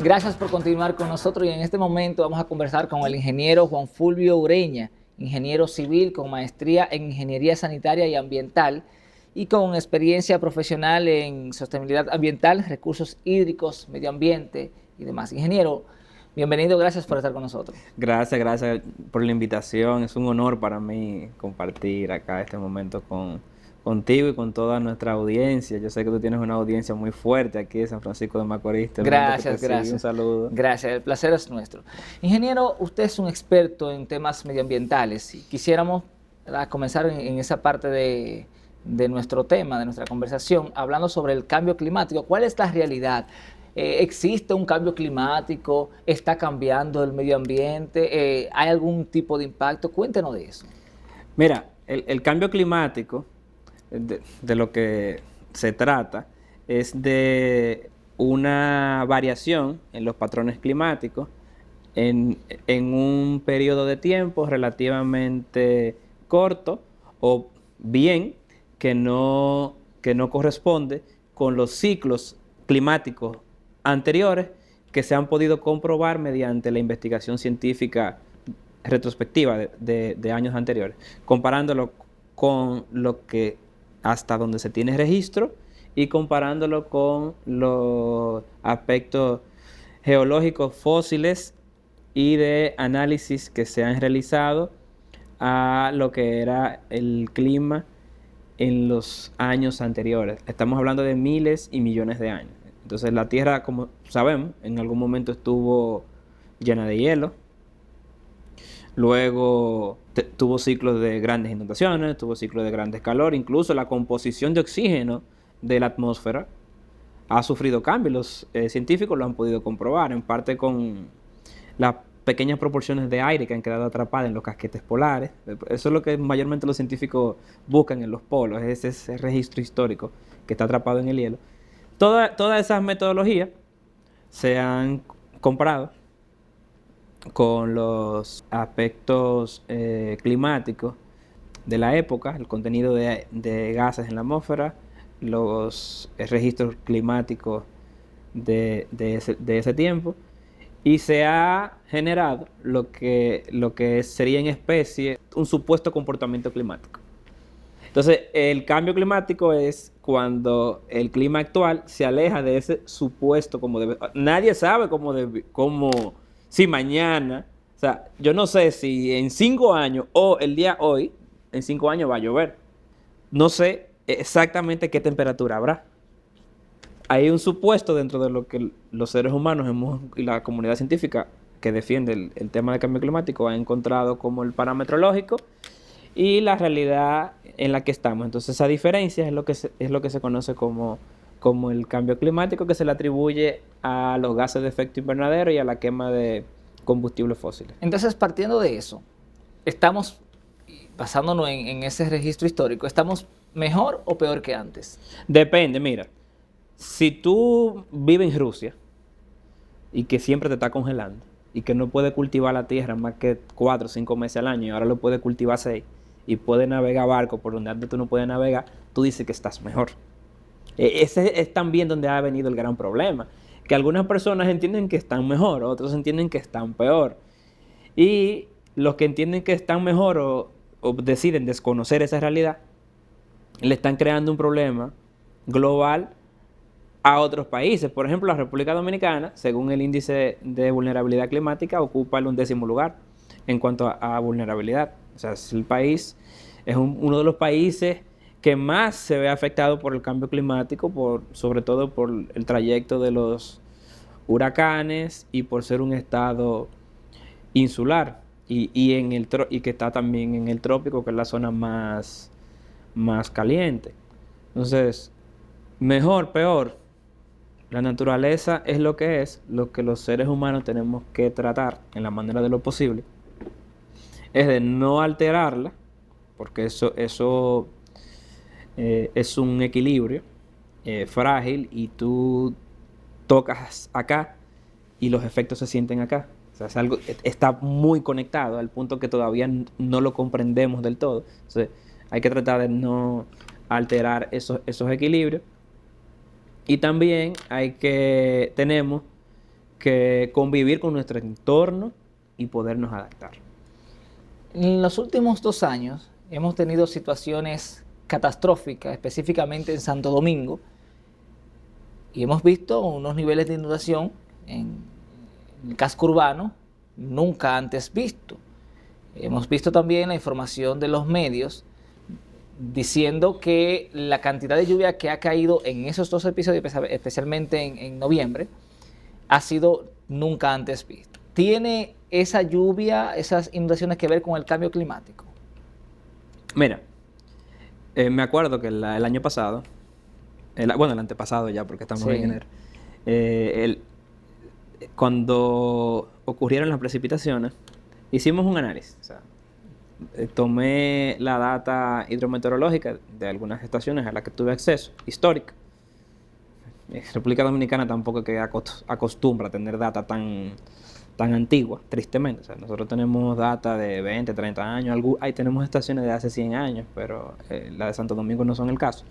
Gracias por continuar con nosotros y en este momento vamos a conversar con el ingeniero Juan Fulvio Ureña, ingeniero civil con maestría en Ingeniería Sanitaria y Ambiental y con experiencia profesional en sostenibilidad ambiental, recursos hídricos, medio ambiente y demás. Ingeniero, bienvenido, gracias por estar con nosotros. Gracias por la invitación. Es un honor para mí compartir acá este momento contigo y con toda nuestra audiencia. Yo sé que tú tienes una audiencia muy fuerte aquí de San Francisco de Macorís. Gracias. Un saludo. Gracias, el placer es nuestro. Ingeniero, usted es un experto en temas medioambientales y quisiéramos comenzar en esa parte de nuestro tema, de nuestra conversación, hablando sobre el cambio climático. ¿Cuál es la realidad? ¿Existe un cambio climático? ¿Está cambiando el medio ambiente? ¿Hay algún tipo de impacto? Cuéntenos de eso. Mira, el cambio climático, de lo que se trata, es de una variación en los patrones climáticos en un periodo de tiempo relativamente corto o bien que no corresponde con los ciclos climáticos anteriores que se han podido comprobar mediante la investigación científica retrospectiva de años anteriores, comparándolo con lo que hasta donde se tiene registro y comparándolo con los aspectos geológicos fósiles y de análisis que se han realizado a lo que era el clima en los años anteriores. Estamos hablando de miles y millones de años. Entonces la Tierra, como sabemos, en algún momento estuvo llena de hielo. Luego tuvo ciclos de grandes inundaciones, tuvo ciclos de grandes calor. Incluso la composición de oxígeno de la atmósfera ha sufrido cambios. Los científicos lo han podido comprobar, en parte con las pequeñas proporciones de aire que han quedado atrapadas en los casquetes polares. Eso es lo que mayormente los científicos buscan en los polos, es ese registro histórico que está atrapado en el hielo. Todas esas metodologías se han comparado con los aspectos climáticos de la época, el contenido de gases en la atmósfera, los registros climáticos de ese tiempo, y se ha generado lo que sería en especie un supuesto comportamiento climático. Entonces, el cambio climático es cuando el clima actual se aleja de ese supuesto como debe. Nadie sabe si mañana, o sea, yo no sé si en 5 años o el día hoy, en 5 años va a llover. No sé exactamente qué temperatura habrá. Hay un supuesto dentro de lo que los seres humanos y la comunidad científica que defiende el tema del cambio climático ha encontrado como el parámetro lógico y la realidad en la que estamos. Entonces esa diferencia es lo que se conoce como el cambio climático, que se le atribuye a los gases de efecto invernadero y a la quema de combustibles fósiles. Entonces, partiendo de eso, estamos basándonos en ese registro histórico, ¿estamos mejor o peor que antes? Depende, mira. Si tú vives en Rusia y que siempre te está congelando y que no puedes cultivar la tierra más que 4 o 5 meses al año y ahora lo puedes cultivar 6 y puedes navegar barco por donde antes tú no puedes navegar, tú dices que estás mejor. Ese es también donde ha venido el gran problema, que algunas personas entienden que están mejor, otros entienden que están peor. Y los que entienden que están mejor o deciden desconocer esa realidad, le están creando un problema global a otros países. Por ejemplo, la República Dominicana, según el índice de vulnerabilidad climática, ocupa el 11º lugar en cuanto a vulnerabilidad. O sea, es uno de los países que más se ve afectado por el cambio climático, sobre todo por el trayecto de los huracanes y por ser un estado insular y que está también en el trópico, que es la zona más caliente. Entonces, mejor, peor. La naturaleza es lo que es, lo que los seres humanos tenemos que tratar en la manera de lo posible es de no alterarla, porque eso es un equilibrio frágil y tú tocas acá y los efectos se sienten acá. O sea, está muy conectado al punto que todavía no lo comprendemos del todo. Entonces, hay que tratar de no alterar esos equilibrios. Y también tenemos que convivir con nuestro entorno y podernos adaptar. En los últimos 2 años hemos tenido situaciones catastróficas, específicamente en Santo Domingo, y hemos visto unos niveles de inundación en el casco urbano nunca antes visto. Hemos visto también la información de los medios diciendo que la cantidad de lluvia que ha caído en esos 2 episodios, especialmente en noviembre, ha sido nunca antes visto. ¿Tiene esa lluvia, esas inundaciones que ver con el cambio climático? Mira, me acuerdo que el año pasado, el antepasado ya, porque estamos en enero, cuando ocurrieron las precipitaciones, hicimos un análisis. O sea, tomé la data hidrometeorológica de algunas estaciones a las que tuve acceso, histórica. República Dominicana tampoco es que acostumbra a tener data tan antigua, tristemente. O sea, nosotros tenemos data de 20, 30 años, ahí tenemos estaciones de hace 100 años, pero la de Santo Domingo no son el caso.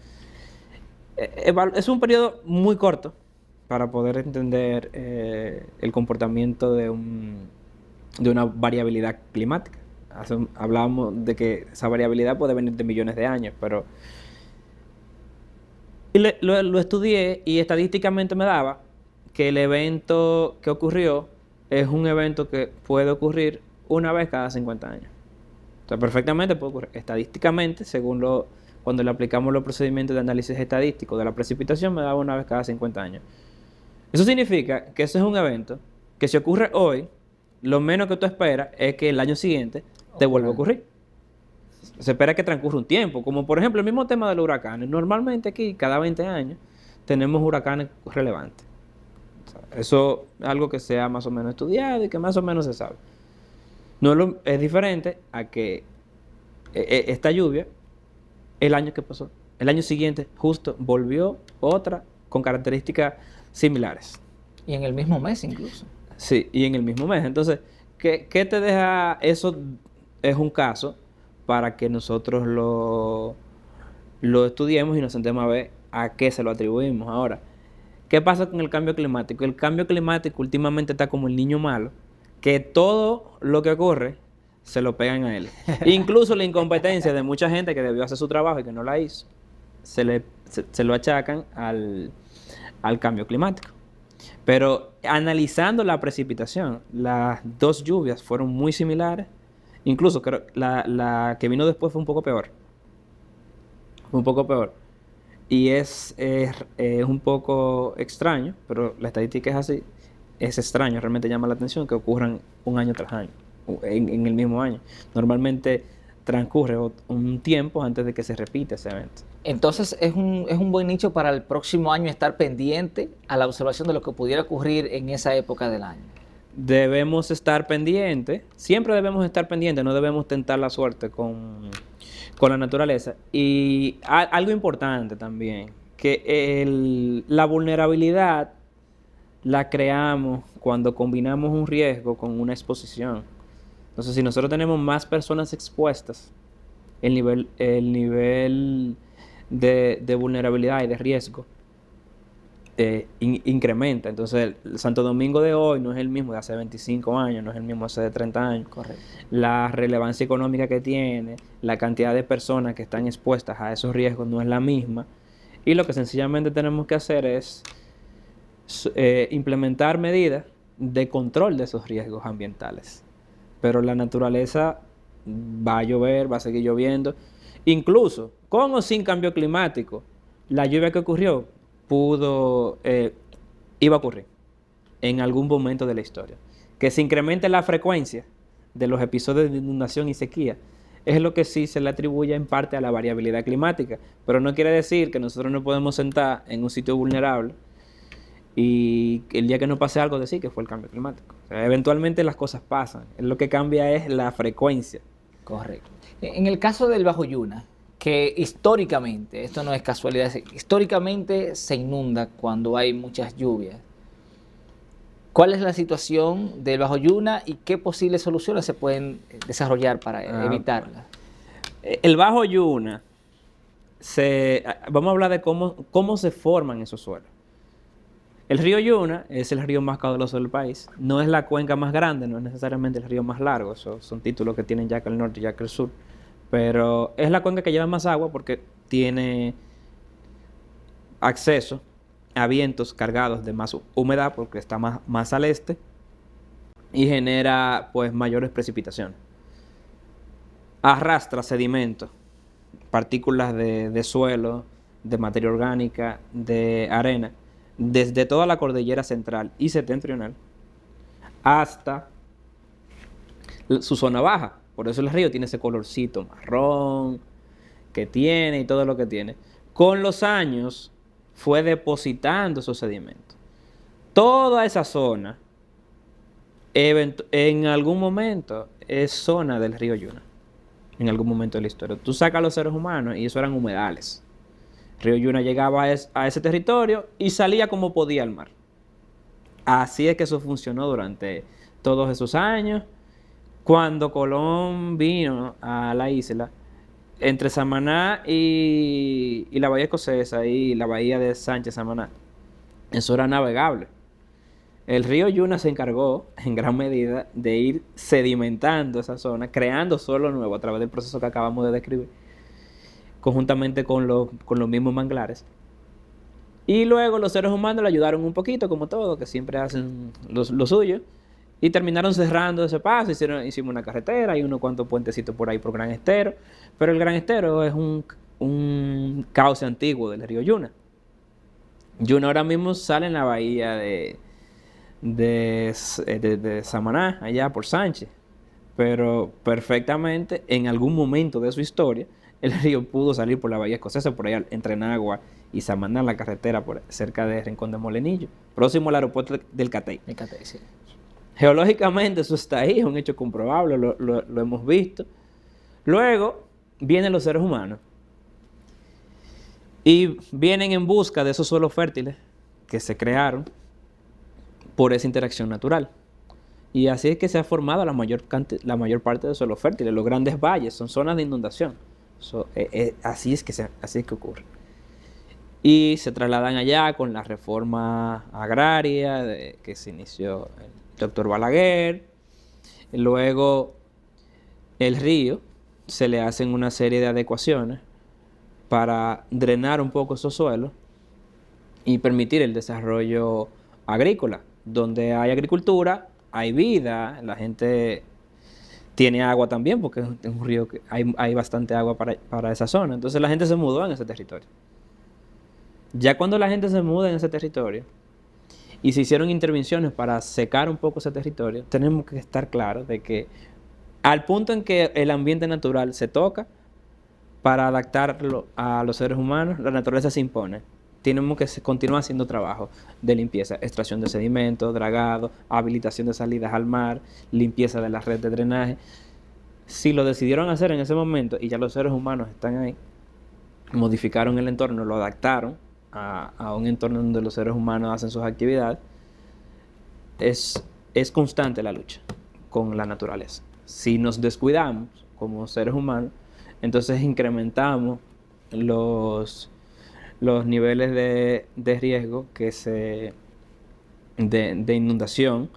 Es un periodo muy corto para poder entender el comportamiento de una variabilidad climática. Hablábamos de que esa variabilidad puede venir de millones de años, pero lo estudié y estadísticamente me daba que el evento que ocurrió es un evento que puede ocurrir una vez cada 50 años. O sea, perfectamente puede ocurrir. Estadísticamente, cuando le aplicamos los procedimientos de análisis estadístico de la precipitación, me daba una vez cada 50 años. Eso significa que ese es un evento que si ocurre hoy, lo menos que tú esperas es que el año siguiente te vuelva a ocurrir. Se espera que transcurra un tiempo, como por ejemplo el mismo tema de los huracanes. Normalmente aquí, cada 20 años, tenemos huracanes relevantes. O sea, eso es algo que se ha más o menos estudiado y que más o menos se sabe. Es diferente a que esta lluvia, el año que pasó, el año siguiente, justo volvió otra con características similares. Y en el mismo mes incluso. Sí, y en el mismo mes. Entonces, ¿qué te deja? Eso es un caso para que nosotros lo estudiemos y nos sentemos a ver a qué se lo atribuimos. Ahora, ¿qué pasa con el cambio climático? El cambio climático últimamente está como el niño malo, que todo lo que ocurre se lo pegan a él. Incluso la incompetencia de mucha gente que debió hacer su trabajo y que no la hizo, se lo achacan al cambio climático. Pero analizando la precipitación, las 2 lluvias fueron muy similares. Incluso creo la que vino después fue un poco peor. Fue un poco peor. Y es un poco extraño, pero la estadística es así. Es extraño, realmente llama la atención que ocurran un año tras año, en el mismo año. Normalmente transcurre un tiempo antes de que se repita ese evento. Entonces es un buen nicho para el próximo año estar pendiente a la observación de lo que pudiera ocurrir en esa época del año. Debemos estar pendientes, siempre debemos estar pendientes, no debemos tentar la suerte con la naturaleza. Y algo importante también, que la vulnerabilidad la creamos cuando combinamos un riesgo con una exposición. Entonces, si nosotros tenemos más personas expuestas, el nivel de vulnerabilidad y de riesgo incrementa. Entonces, el Santo Domingo de hoy no es el mismo de hace 25 años, no es el mismo de hace 30 años. Correcto. La relevancia económica que tiene, la cantidad de personas que están expuestas a esos riesgos no es la misma. Y lo que sencillamente tenemos que hacer es implementar medidas de control de esos riesgos ambientales. Pero la naturaleza va a llover, va a seguir lloviendo. Incluso, con o sin cambio climático, la lluvia que ocurrió iba a ocurrir en algún momento de la historia. Que se incremente la frecuencia de los episodios de inundación y sequía es lo que sí se le atribuye en parte a la variabilidad climática. Pero no quiere decir que nosotros no podemos sentar en un sitio vulnerable y el día que no pase algo decir que fue el cambio climático. O sea, eventualmente las cosas pasan. Lo que cambia es la frecuencia. Correcto. En el caso del Bajo Yuna, que históricamente, esto no es casualidad, históricamente se inunda cuando hay muchas lluvias. ¿Cuál es la situación del Bajo Yuna y qué posibles soluciones se pueden desarrollar para evitarla? El Bajo Yuna, vamos a hablar de cómo se forman esos suelos. El río Yuna es el río más caudaloso del país. No es la cuenca más grande, no es necesariamente el río más largo. Esos son títulos que tienen Yaca al norte y Yaca al sur. Pero es la cuenca que lleva más agua porque tiene acceso a vientos cargados de más humedad porque está más al este y genera pues mayores precipitaciones. Arrastra sedimentos, partículas de suelo, de materia orgánica, de arena, desde toda la cordillera central y septentrional hasta su zona baja. Por eso el río tiene ese colorcito marrón que tiene y todo lo que tiene. Con los años fue depositando esos sedimentos. Toda esa zona en algún momento es zona del río Yuna. En algún momento de la historia. Tú sacas a los seres humanos y eso eran humedales. El río Yuna llegaba a ese territorio y salía como podía al mar. Así es que eso funcionó durante todos esos años. Cuando Colón vino a la isla, entre Samaná y la bahía escocesa y la bahía de Sánchez Samaná, eso era navegable. El río Yuna se encargó en gran medida de ir sedimentando esa zona, creando suelo nuevo a través del proceso que acabamos de describir, conjuntamente con los mismos manglares. Y luego los seres humanos le ayudaron un poquito, como todo, que siempre hacen lo suyo, y terminaron cerrando ese paso. Hicimos una carretera y unos cuantos puentecitos por ahí por Gran Estero, pero el Gran Estero es un cauce antiguo del río Yuna. Yuna ahora mismo sale en la bahía de Samaná, allá por Sánchez, pero perfectamente en algún momento de su historia el río pudo salir por la bahía escocesa, por allá entre Nagua y Samaná, en la carretera cerca de Rincón de Molinillo, próximo al aeropuerto del Catey. El Catey, sí. Geológicamente eso está ahí, es un hecho comprobable, lo hemos visto. Luego vienen los seres humanos y vienen en busca de esos suelos fértiles que se crearon por esa interacción natural. Y así es que se ha formado la mayor parte de suelos fértiles. Los grandes valles son zonas de inundación. Así es que ocurre. Y se trasladan allá con la reforma agraria que se inició el doctor Balaguer. Luego el río se le hacen una serie de adecuaciones para drenar un poco esos suelos y permitir el desarrollo agrícola. Donde hay agricultura, hay vida, la gente tiene agua también, porque es un río que hay bastante agua para esa zona. Entonces la gente se mudó en ese territorio. Ya cuando la gente se muda en ese territorio y se hicieron intervenciones para secar un poco ese territorio, tenemos que estar claros de que al punto en que el ambiente natural se toca, para adaptarlo a los seres humanos, la naturaleza se impone. Tenemos que continuar haciendo trabajo de limpieza, extracción de sedimentos, dragado, habilitación de salidas al mar, limpieza de la red de drenaje. Si lo decidieron hacer en ese momento y ya los seres humanos están ahí, modificaron el entorno, lo adaptaron a un entorno donde los seres humanos hacen sus actividades, es constante la lucha con la naturaleza. Si nos descuidamos como seres humanos, entonces incrementamos los niveles de riesgo de inundación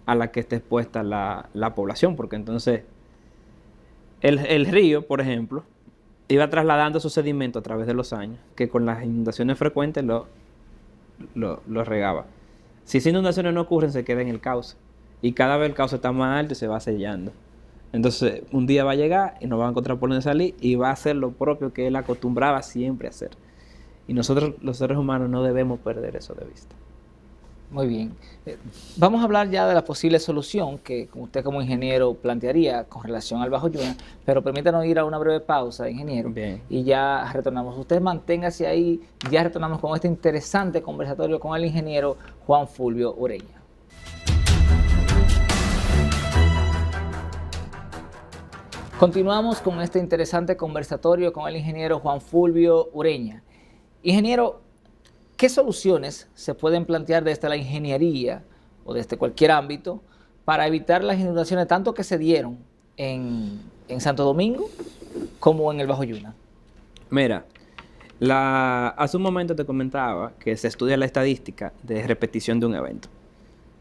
a la que está expuesta la población, porque entonces el río, por ejemplo, iba trasladando esos sedimentos a través de los años, que con las inundaciones frecuentes lo regaba. Si esas inundaciones no ocurren, se queda en el cauce, y cada vez el cauce está más alto y se va sellando. Entonces un día va a llegar y no va a encontrar por dónde salir y va a hacer lo propio que él acostumbraba siempre a hacer. Y nosotros los seres humanos no debemos perder eso de vista. Muy bien. Vamos a hablar ya de la posible solución que usted como ingeniero plantearía con relación al Bajo Yuna, pero permítanos ir a una breve pausa, ingeniero, Bien. Y ya retornamos. Usted manténgase ahí, ya retornamos con este interesante conversatorio con el ingeniero Juan Fulvio Ureña. Continuamos con este interesante conversatorio con el ingeniero Juan Fulvio Ureña. Ingeniero, ¿qué soluciones se pueden plantear desde la ingeniería o desde cualquier ámbito para evitar las inundaciones tanto que se dieron en Santo Domingo como en el Bajo Yuna? Mira, Hace un momento te comentaba que se estudia la estadística de repetición de un evento.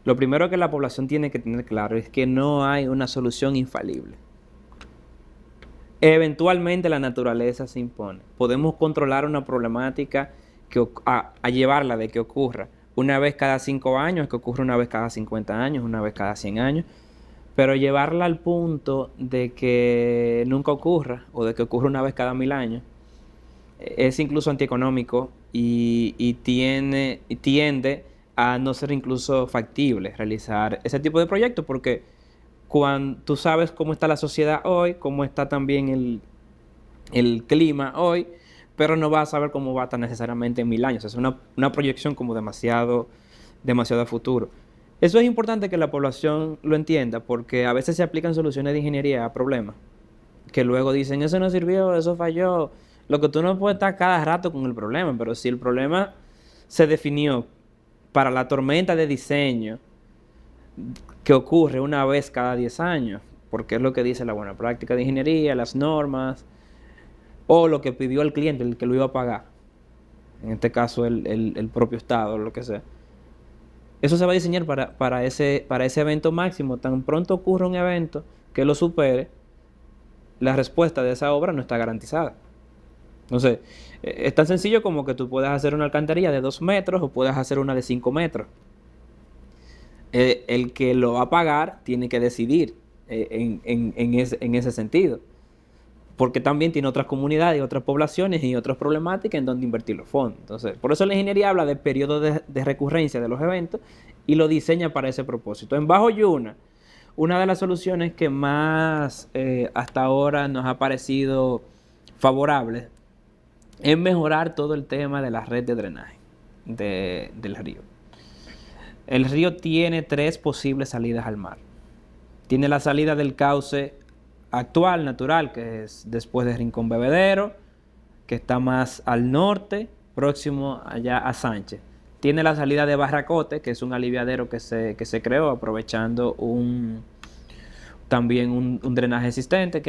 Lo primero que la población tiene que tener claro es que no hay una solución infalible. Eventualmente la naturaleza se impone. Podemos controlar una problemática a llevarla de que ocurra una vez cada 5 años, que ocurra una vez cada 50 años, una vez cada 100 años, pero llevarla al punto de que nunca ocurra o de que ocurra una vez cada 1000 años es incluso antieconómico y tiende a no ser incluso factible realizar ese tipo de proyectos, porque cuando tú sabes cómo está la sociedad hoy, cómo está también el clima hoy, pero no vas a saber cómo va a estar necesariamente en 1000 años. Es una proyección como demasiado a futuro. Eso es importante que la población lo entienda, porque a veces se aplican soluciones de ingeniería a problemas que luego dicen, eso no sirvió, eso falló. Lo que tú no puedes estar cada rato con el problema, pero si el problema se definió para la tormenta de diseño que ocurre una vez cada 10 años, porque es lo que dice la buena práctica de ingeniería, las normas, o lo que pidió el cliente, el que lo iba a pagar, en este caso el propio Estado, lo que sea. Eso se va a diseñar para ese evento máximo. Tan pronto ocurra un evento que lo supere, la respuesta de esa obra no está garantizada. Entonces, es tan sencillo como que tú puedas hacer una alcantarilla de 2 metros o puedas hacer una de 5 metros. El que lo va a pagar tiene que decidir en ese sentido, porque también tiene otras comunidades y otras poblaciones y otras problemáticas en donde invertir los fondos. Entonces, por eso la ingeniería habla de periodo de recurrencia de los eventos y lo diseña para ese propósito. En Bajo Yuna, una de las soluciones que más hasta ahora nos ha parecido favorable es mejorar todo el tema de la red de drenaje del río. El río tiene 3 posibles salidas al mar. Tiene la salida del cauce actual, natural, que es después de Rincón Bebedero, que está más al norte, próximo allá a Sánchez. Tiene la salida de Barracote, que es un aliviadero que se creó aprovechando también un drenaje existente.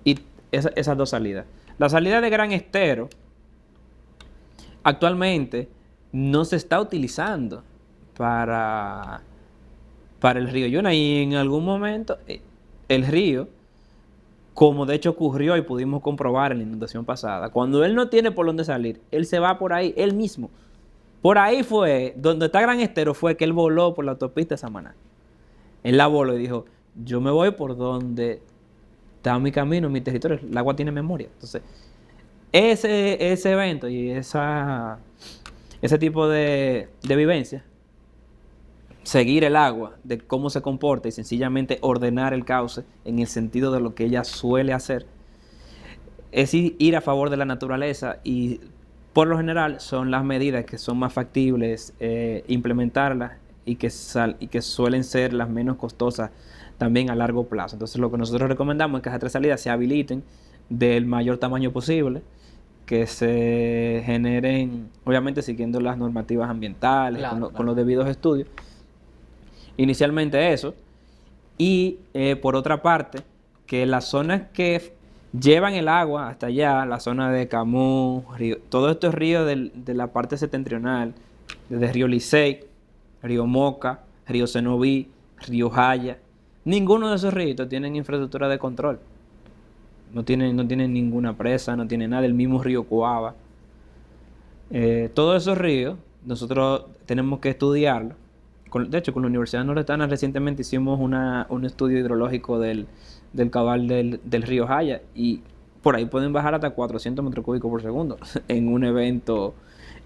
Y esas 2 salidas. La salida de Gran Estero actualmente no se está utilizando para el río Yuna, y en algún momento el río, como de hecho ocurrió y pudimos comprobar en la inundación pasada, cuando él no tiene por dónde salir, él se va por ahí, él mismo. Por ahí fue, donde está Gran Estero, fue que él voló por la autopista de Samaná. Él la voló y dijo, yo me voy por donde está mi camino, mi territorio, el agua tiene memoria. Entonces, ese evento y ese tipo de vivencia, seguir el agua, de cómo se comporta y sencillamente ordenar el cauce en el sentido de lo que ella suele hacer, es ir a favor de la naturaleza, y por lo general son las medidas que son más factibles implementarlas y que suelen ser las menos costosas también a largo plazo. Entonces lo que nosotros recomendamos es que esas 3 salidas se habiliten del mayor tamaño posible, que se generen, obviamente siguiendo las normativas ambientales, claro, con los debidos estudios. Inicialmente eso, y por otra parte, que las zonas que llevan el agua hasta allá, la zona de Camus, todos estos ríos de la parte septentrional, desde Río Licey, Río Moca, Río Cenoví, Río Jaya, ninguno de esos ríos tienen infraestructura de control. No tienen ninguna presa, no tienen nada, el mismo río Coaba. Todos esos ríos nosotros tenemos que estudiarlos. De hecho, con la Universidad Nordestana recientemente hicimos un estudio hidrológico del caudal del río Jaya, y por ahí pueden bajar hasta 400 metros cúbicos por segundo en un evento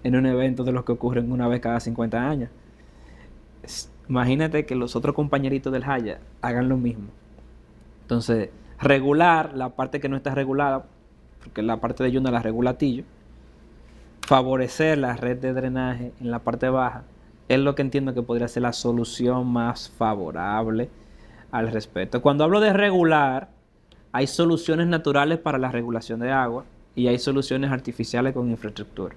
de los que ocurren una vez cada 50 años. Imagínate que los otros compañeritos del Jaya hagan lo mismo. Entonces, regular la parte que no está regulada, porque la parte de Yuna la regula Tillo, favorecer la red de drenaje en la parte baja, es lo que entiendo que podría ser la solución más favorable al respecto. Cuando hablo de regular, hay soluciones naturales para la regulación de agua y hay soluciones artificiales con infraestructura.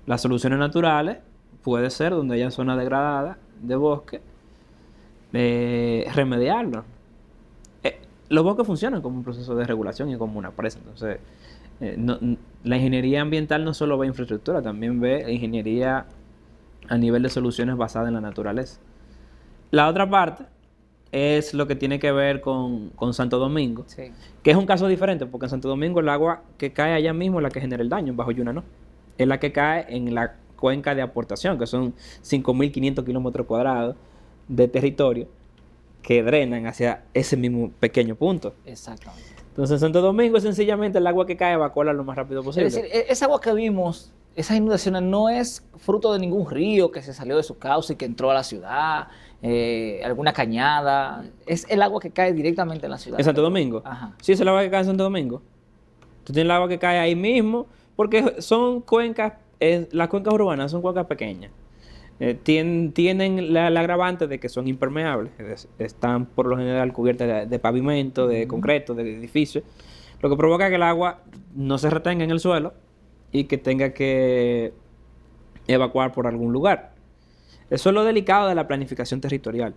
Las soluciones naturales puede ser donde haya zonas degradadas de bosque, remediarlo. Los bosques funcionan como un proceso de regulación y como una presa. Entonces, La ingeniería ambiental no solo ve infraestructura, también ve ingeniería a nivel de soluciones basadas en la naturaleza. La otra parte es lo que tiene que ver con Santo Domingo, Sí. que es un caso diferente, porque en Santo Domingo el agua que cae allá mismo es la que genera el daño, Bajo Yuna no. Es la que cae en la cuenca de aportación, que son 5.500 kilómetros cuadrados de territorio que drenan hacia ese mismo pequeño punto. Exactamente. Entonces en Santo Domingo es sencillamente el agua que cae evacúala lo más rápido posible. Es decir, esa agua que vimos, esas inundaciones, no es fruto de ningún río que se salió de su cauce y que entró a la ciudad, alguna cañada. Es el agua que cae directamente en la ciudad. ¿En Santo Domingo? Ajá. Sí, es el agua que cae en Santo Domingo. Tú tienes el agua que cae ahí mismo, porque son cuencas, las cuencas urbanas son cuencas pequeñas. Tienen la agravante de que son impermeables, están por lo general cubiertas de pavimento, de concreto, de edificios, lo que provoca que el agua no se retenga en el suelo y que tenga que evacuar por algún lugar. Eso es lo delicado de la planificación territorial.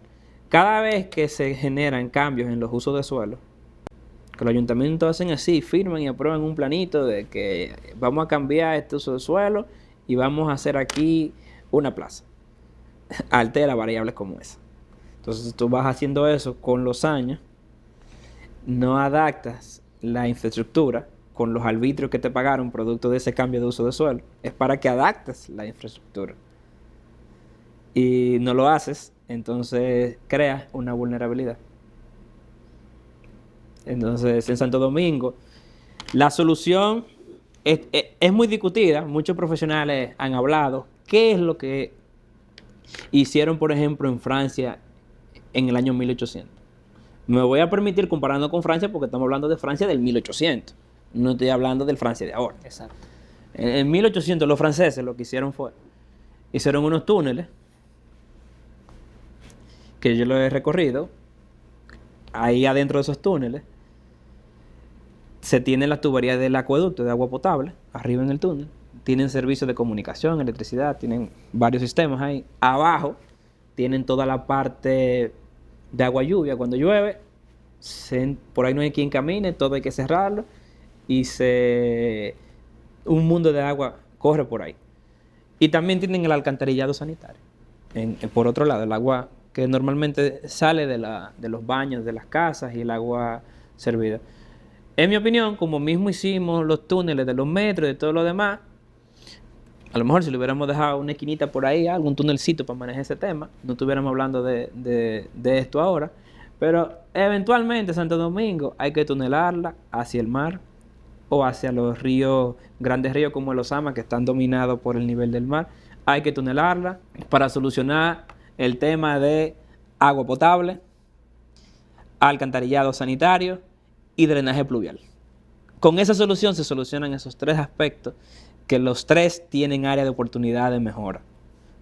Cada vez que se generan cambios en los usos de suelo, que los ayuntamientos hacen así, firman y aprueban un planito de que vamos a cambiar este uso de suelo y vamos a hacer aquí una plaza. Altera variables como esa. Entonces tú vas haciendo eso con los años, no adaptas la infraestructura con los arbitrios que te pagaron producto de ese cambio de uso de suelo. Es para que adaptes la infraestructura. Y no lo haces, entonces creas una vulnerabilidad. Entonces en Santo Domingo la solución es muy discutida. Muchos profesionales han hablado. ¿Qué es lo que hicieron, por ejemplo, en Francia en el año 1800? Me voy a permitir comparando con Francia porque estamos hablando de Francia del 1800. No estoy hablando del Francia de ahora. Exacto. En 1800 los franceses lo que hicieron hicieron unos túneles que yo lo he recorrido. Ahí adentro de esos túneles se tienen las tuberías del acueducto de agua potable, arriba en el túnel. Tienen servicios de comunicación, electricidad, tienen varios sistemas ahí. Abajo tienen toda la parte de agua lluvia. Cuando llueve, por ahí no hay quien camine, todo hay que cerrarlo y un mundo de agua corre por ahí. Y también tienen el alcantarillado sanitario. Por otro lado, el agua que normalmente sale de los baños, de las casas y el agua servida. En mi opinión, como mismo hicimos los túneles de los metros y de todo lo demás, a lo mejor si le hubiéramos dejado una esquinita por ahí, algún tunelcito para manejar ese tema, no estuviéramos hablando de esto ahora, pero eventualmente Santo Domingo hay que tunelarla hacia el mar o hacia los ríos, grandes ríos como el Osama, que están dominados por el nivel del mar. Hay que tunelarla para solucionar el tema de agua potable, alcantarillado sanitario y drenaje pluvial. Con esa solución se solucionan esos tres aspectos, que los tres tienen área de oportunidad de mejora.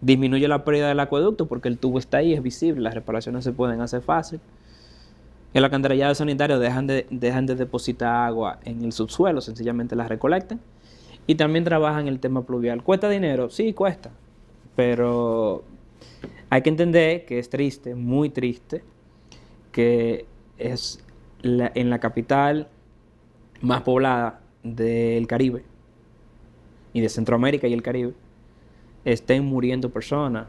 Disminuye la pérdida del acueducto porque el tubo está ahí, es visible, las reparaciones se pueden hacer fácil. El alcantarillado sanitario dejan de depositar agua en el subsuelo, sencillamente la recolectan. Y también trabajan el tema pluvial. ¿Cuesta dinero? Sí, cuesta. Pero hay que entender que es triste, muy triste, que es en la capital más poblada del Caribe y de Centroamérica y el Caribe estén muriendo personas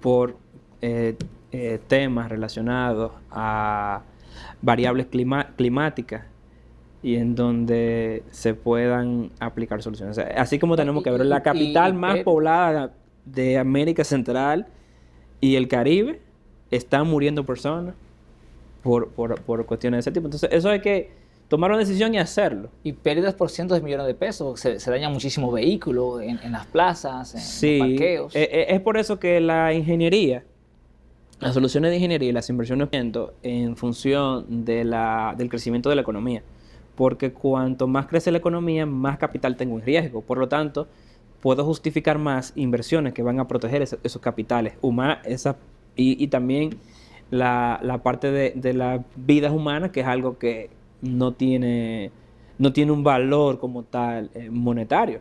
por temas relacionados a variables climáticas y en donde se puedan aplicar soluciones. Así como tenemos que ver la capital más poblada de América Central y el Caribe, están muriendo personas por cuestiones de ese tipo. Entonces, eso hay que tomar una decisión y hacerlo. Y pérdidas por cientos de millones de pesos. Se dañan muchísimos vehículos en las plazas, en los parqueos. Es por eso que la ingeniería, las soluciones de ingeniería y las inversiones en función del crecimiento de la economía. Porque cuanto más crece la economía, más capital tengo en riesgo. Por lo tanto, puedo justificar más inversiones que van a proteger esos capitales y también la parte de las vidas humanas, que es algo que no tiene un valor como tal monetario.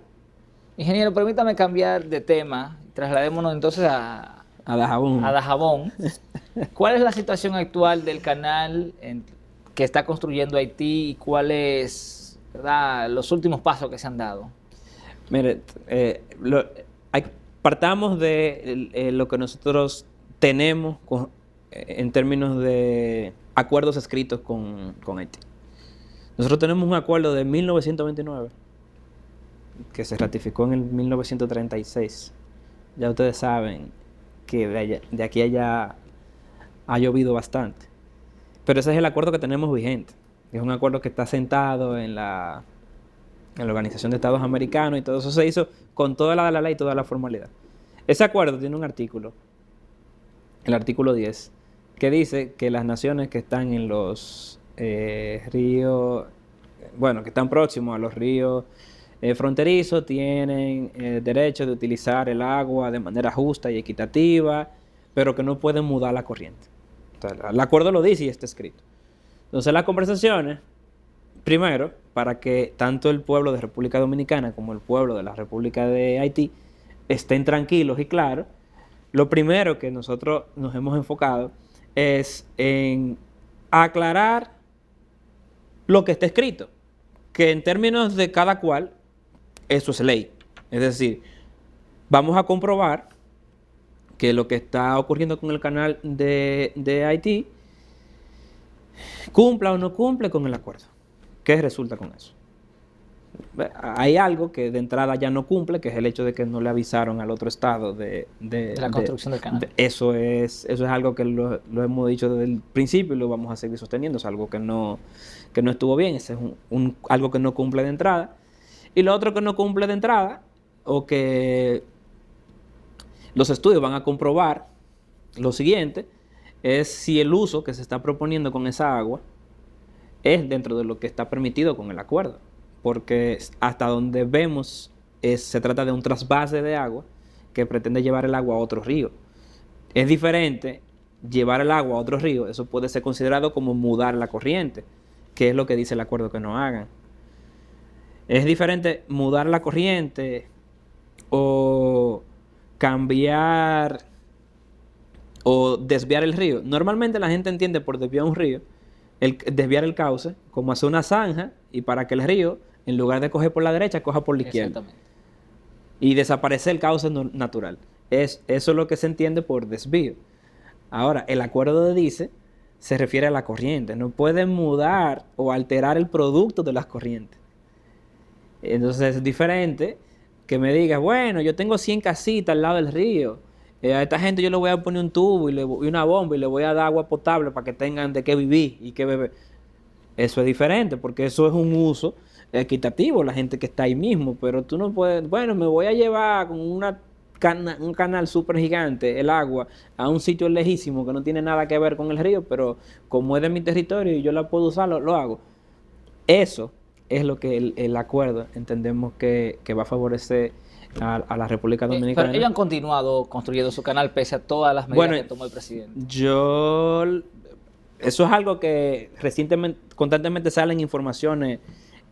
Ingeniero, permítame cambiar de tema. Trasladémonos entonces a Dajabón. ¿Cuál es la situación actual del canal que está construyendo Haití y cuál es ¿verdad? Los últimos pasos que se han dado. Mire, partamos de lo que nosotros tenemos en términos de acuerdos escritos con Haití. Nosotros tenemos un acuerdo de 1929 que se ratificó en el 1936. Ya ustedes saben que de aquí a allá ha llovido bastante. Pero ese es el acuerdo que tenemos vigente. Es un acuerdo que está sentado en la Organización de Estados Americanos y todo eso se hizo con toda la ley y toda la formalidad. Ese acuerdo tiene un artículo, el artículo 10, que dice que las naciones que están en los ríos, bueno, que están próximos a los ríos fronterizos, tienen derecho de utilizar el agua de manera justa y equitativa, pero que no pueden mudar la corriente. Entonces, el acuerdo lo dice y está escrito. Entonces, las conversaciones, primero, para que tanto el pueblo de República Dominicana como el pueblo de la República de Haití estén tranquilos y claros, lo primero que nosotros nos hemos enfocado es en aclarar lo que está escrito, que en términos de cada cual, eso es ley. Es decir, vamos a comprobar que lo que está ocurriendo con el canal de Haití cumpla o no cumple con el acuerdo. ¿Qué resulta con eso? Hay algo que de entrada ya no cumple, que es el hecho de que no le avisaron al otro estado de la construcción del canal. Eso es algo que lo hemos dicho desde el principio y lo vamos a seguir sosteniendo. Es algo que no estuvo bien. Ese es algo que no cumple de entrada. Y lo otro que no cumple de entrada, o que los estudios van a comprobar lo siguiente, es si el uso que se está proponiendo con esa agua es dentro de lo que está permitido con el acuerdo. Porque hasta donde vemos se trata de un trasvase de agua que pretende llevar el agua a otro río. Es diferente llevar el agua a otro río, eso puede ser considerado como mudar la corriente, que es lo que dice el acuerdo que no hagan. Es diferente mudar la corriente o cambiar o desviar el río. Normalmente la gente entiende por desviar un río, desviar el cauce, como hacer una zanja y para que el río, en lugar de coger por la derecha, coja por la izquierda. Exactamente. Y desaparecer el cauce natural. Eso es lo que se entiende por desvío. Ahora, el acuerdo dice, se refiere a la corriente. No pueden mudar o alterar el producto de las corrientes. Entonces es diferente que me digas, bueno, yo tengo 100 casitas al lado del río. A esta gente yo le voy a poner un tubo y una bomba y le voy a dar agua potable para que tengan de qué vivir y qué beber. Eso es diferente porque eso es un uso equitativo, la gente que está ahí mismo, pero tú no puedes, bueno, me voy a llevar con un canal súper gigante, el agua, a un sitio lejísimo que no tiene nada que ver con el río, pero como es de mi territorio y yo la puedo usar, lo hago. Eso es lo que el acuerdo entendemos que va a favorecer a la República Dominicana. Pero ellos han continuado construyendo su canal pese a todas las medidas que tomó el presidente. Eso es algo que recientemente, constantemente salen informaciones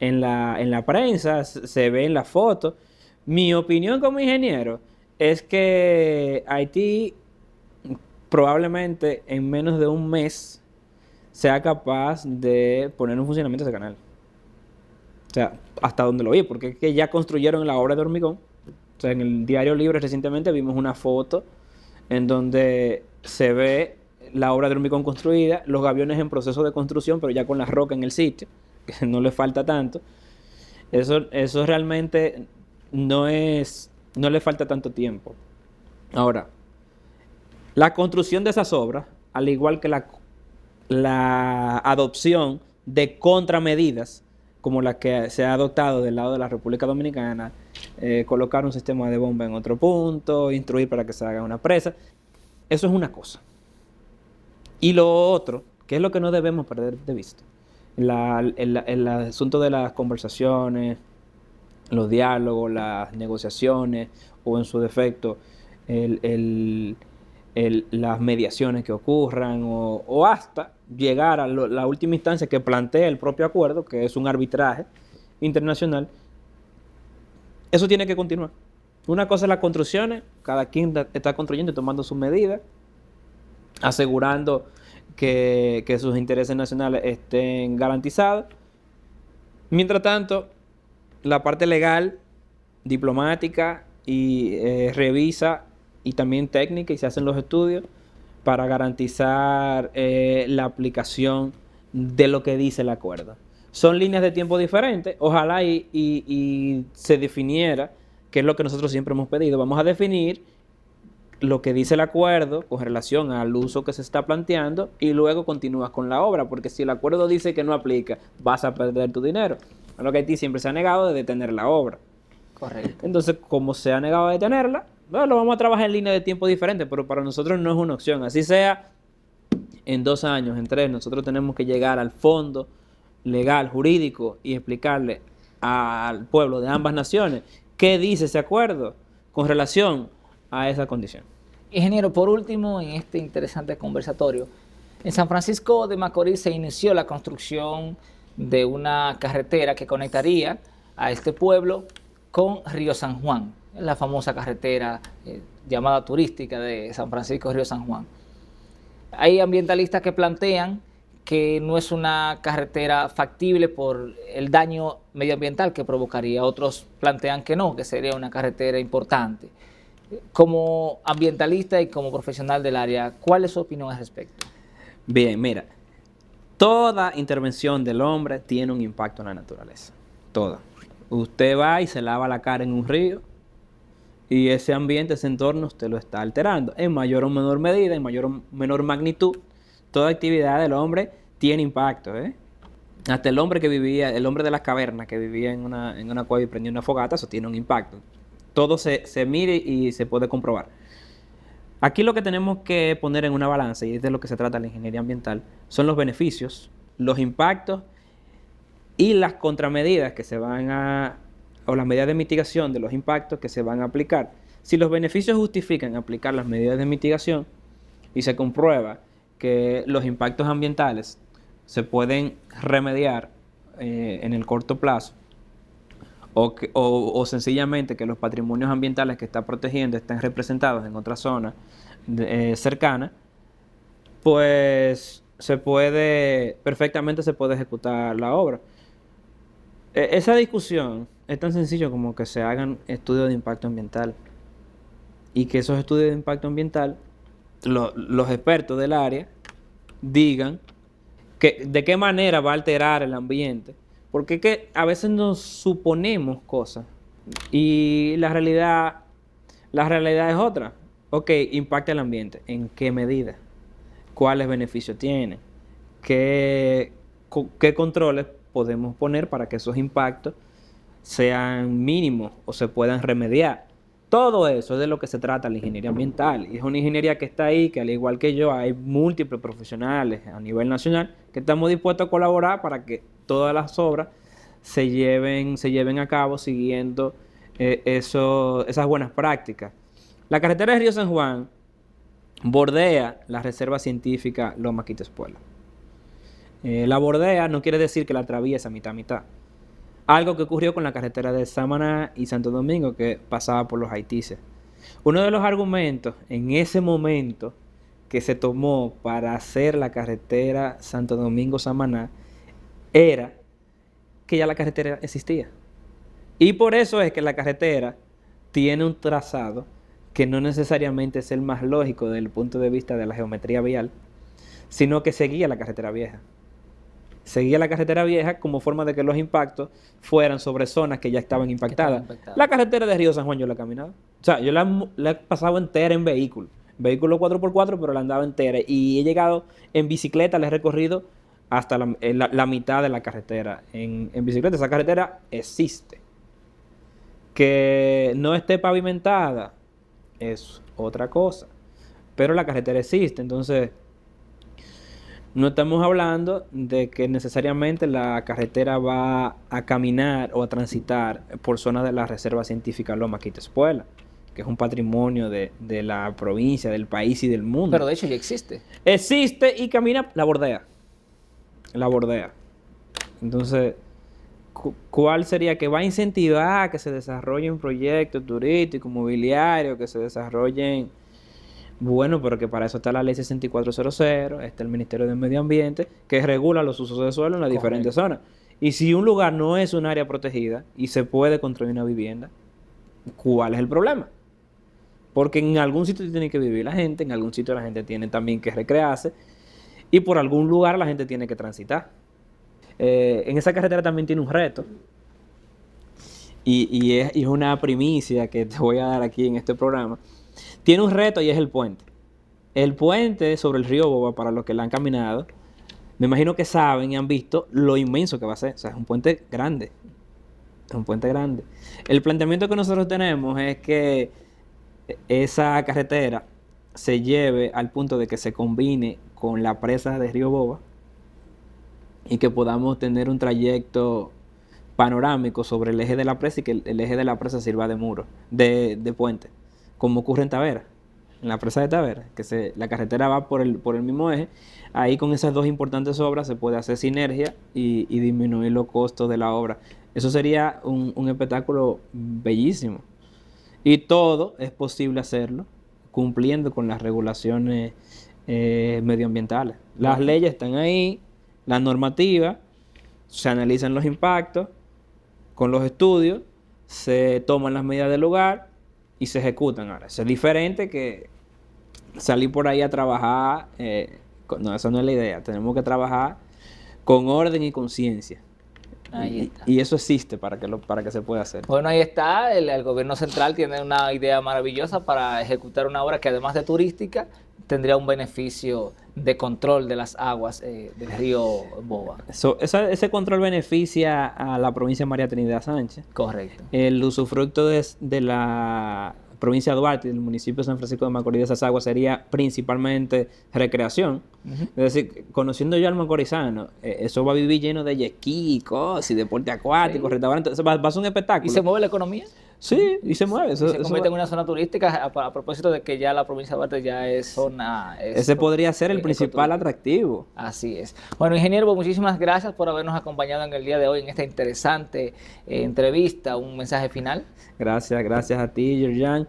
en la prensa, se ve en la foto. Mi opinión como ingeniero es que Haití probablemente en menos de un mes sea capaz de poner en funcionamiento ese canal. O sea, hasta donde lo vi, porque es que ya construyeron la obra de hormigón. O sea, en el Diario Libre recientemente vimos una foto en donde se ve la obra de hormigón construida, los gaviones en proceso de construcción, pero ya con la roca en el sitio, que no le falta tanto. Eso realmente no le falta tanto tiempo. Ahora, la construcción de esas obras, al igual que la adopción de contramedidas, como la que se ha adoptado del lado de la República Dominicana, colocar un sistema de bomba en otro punto, instruir para que se haga una presa, eso es una cosa. Y lo otro, que es lo que no debemos perder de vista, el asunto de las conversaciones, los diálogos, las negociaciones, o en su defecto, las mediaciones que ocurran, o hasta llegar a la última instancia que plantea el propio acuerdo, que es un arbitraje internacional. Eso tiene que continuar. Una cosa es las construcciones, cada quien está construyendo y tomando sus medidas, asegurando que sus intereses nacionales estén garantizados. Mientras tanto, la parte legal, diplomática y revisa y también técnica y se hacen los estudios para garantizar la aplicación de lo que dice el acuerdo. Son líneas de tiempo diferentes, ojalá y se definiera, que es lo que nosotros siempre hemos pedido. Vamos a definir lo que dice el acuerdo con relación al uso que se está planteando y luego continúas con la obra, porque si el acuerdo dice que no aplica, vas a perder tu dinero. A lo que Haití siempre se ha negado de detener la obra. Correcto. Entonces, como se ha negado a detenerla, bueno, lo vamos a trabajar en línea de tiempo diferente, pero para nosotros no es una opción. Así sea, en 2 años, en 3, nosotros tenemos que llegar al fondo legal, jurídico y explicarle al pueblo de ambas naciones qué dice ese acuerdo con relación a esa condición. Ingeniero, por último, en este interesante conversatorio, en San Francisco de Macorís se inició la construcción de una carretera que conectaría a este pueblo con Río San Juan, la famosa carretera llamada turística de San Francisco Río San Juan. Hay ambientalistas que plantean que no es una carretera factible por el daño medioambiental que provocaría. Otros plantean que no, que sería una carretera importante. Como ambientalista y como profesional del área, ¿cuál es su opinión al respecto? Bien, mira, toda intervención del hombre tiene un impacto en la naturaleza. Toda. Usted va y se lava la cara en un río y ese ambiente, ese entorno, usted lo está alterando. En mayor o menor medida, en mayor o menor magnitud, toda actividad del hombre tiene impacto, ¿eh? Hasta el hombre que vivía, el hombre de las cavernas que vivía en una cueva y prendía una fogata, eso tiene un impacto. Todo se mide y se puede comprobar. Aquí lo que tenemos que poner en una balanza, y es de lo que se trata la ingeniería ambiental, son los beneficios, los impactos y las contramedidas que se van a, o las medidas de mitigación de los impactos que se van a aplicar. Si los beneficios justifican aplicar las medidas de mitigación y se comprueba que los impactos ambientales se pueden remediar en el corto plazo, o sencillamente que los patrimonios ambientales que está protegiendo estén representados en otra zona cercana, pues perfectamente se puede ejecutar la obra. Esa discusión es tan sencillo como que se hagan estudios de impacto ambiental y que esos estudios de impacto ambiental, los expertos del área, digan de qué manera va a alterar el ambiente. Porque es que a veces nos suponemos cosas y la realidad es otra. Ok, impacta el ambiente. ¿En qué medida? ¿Cuáles beneficios tiene? ¿Qué controles podemos poner para que esos impactos sean mínimos o se puedan remediar? Todo eso es de lo que se trata la ingeniería ambiental. Y es una ingeniería que está ahí, que al igual que yo, hay múltiples profesionales a nivel nacional que estamos dispuestos a colaborar para que todas las obras se lleven a cabo siguiendo esas buenas prácticas. La carretera de Río San Juan bordea la reserva científica Loma Quitespuela. La bordea no quiere decir que la atraviesa mitad a mitad. Algo que ocurrió con la carretera de Samaná y Santo Domingo, que pasaba por los haitises. Uno de los argumentos en ese momento que se tomó para hacer la carretera Santo Domingo-Samaná era que ya la carretera existía. Y por eso es que la carretera tiene un trazado que no necesariamente es el más lógico desde el punto de vista de la geometría vial, sino que seguía la carretera vieja. Seguía la carretera vieja como forma de que los impactos fueran sobre zonas que ya estaban impactadas. La carretera de Río San Juan yo la he caminado. O sea, yo la he pasado entera en vehículo. Vehículo 4x4, pero la andaba entera. Y he llegado en bicicleta, la he recorrido hasta la mitad de la carretera. En bicicleta, esa carretera existe. Que no esté pavimentada es otra cosa. Pero la carretera existe. Entonces, no estamos hablando de que necesariamente la carretera va a caminar o a transitar por zonas de la Reserva Científica Loma Quitespuela, que es un patrimonio de la provincia, del país y del mundo. Pero de hecho ya existe. Existe y camina, la bordea. La bordea. Entonces, ¿cuál sería? Que va a incentivar que se desarrollen proyectos turísticos, mobiliarios, que se desarrollen. Bueno, pero que para eso está la ley 6400, está el Ministerio del Medio Ambiente, que regula los usos de suelo en las diferentes zonas. Y si un lugar no es un área protegida y se puede construir una vivienda, ¿cuál es el problema? Porque en algún sitio tiene que vivir la gente, en algún sitio la gente tiene también que recrearse y por algún lugar la gente tiene que transitar. En esa carretera también tiene un reto y es una primicia que te voy a dar aquí en este programa. Tiene un reto y es el puente. El puente sobre el río Boba, para los que la han caminado, me imagino que saben y han visto lo inmenso que va a ser. O sea, es un puente grande. Es un puente grande. El planteamiento que nosotros tenemos es que esa carretera se lleve al punto de que se combine con la presa de Río Boba y que podamos tener un trayecto panorámico sobre el eje de la presa y que el eje de la presa sirva de muro, de puente, como ocurre en Tavera, en la presa de Tavera, que la carretera va por el mismo eje. Ahí con esas dos importantes obras se puede hacer sinergia y disminuir los costos de la obra. Eso sería un espectáculo bellísimo. Y todo es posible hacerlo cumpliendo con las regulaciones medioambientales. Las leyes están ahí, las normativas, se analizan los impactos, con los estudios, se toman las medidas del lugar y se ejecutan. Ahora, eso es diferente que salir por ahí a trabajar. No, esa no es la idea. Tenemos que trabajar con orden y conciencia. Y eso existe para que se pueda hacer. Bueno, ahí está. El gobierno central tiene una idea maravillosa para ejecutar una obra que, además de turística, tendría un beneficio de control de las aguas del río Boba. Ese control beneficia a la provincia de María Trinidad Sánchez. Correcto. El usufructo de la provincia de Duarte y del municipio de San Francisco de Macorís de esas aguas sería principalmente recreación. Es decir, conociendo yo al macorizano, eso va a vivir lleno de jet ski, cosas y deporte acuático, restaurantes. Va a ser un espectáculo. ¿Y se mueve la economía? Sí, y se mueve. Se convierte en una zona turística a propósito de que ya la provincia de Duarte ya es zona... Ese podría ser el principal atractivo. Así es. Bueno, ingeniero, pues muchísimas gracias por habernos acompañado en el día de hoy en esta interesante entrevista. Un mensaje final. Gracias a ti, Georgian.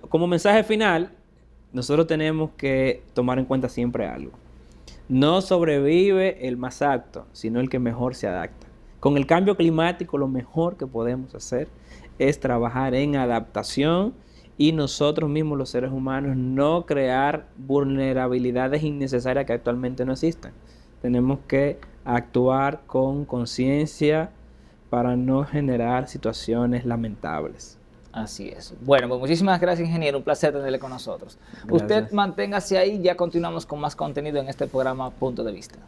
Como mensaje final, nosotros tenemos que tomar en cuenta siempre algo. No sobrevive el más apto, sino el que mejor se adapta. Con el cambio climático, lo mejor que podemos hacer es trabajar en adaptación y nosotros mismos, los seres humanos, no crear vulnerabilidades innecesarias que actualmente no existen. Tenemos que actuar con conciencia para no generar situaciones lamentables. Así es. Bueno, pues muchísimas gracias, ingeniero. Un placer tenerle con nosotros. Gracias. Usted manténgase ahí, ya continuamos con más contenido en este programa Punto de Vista.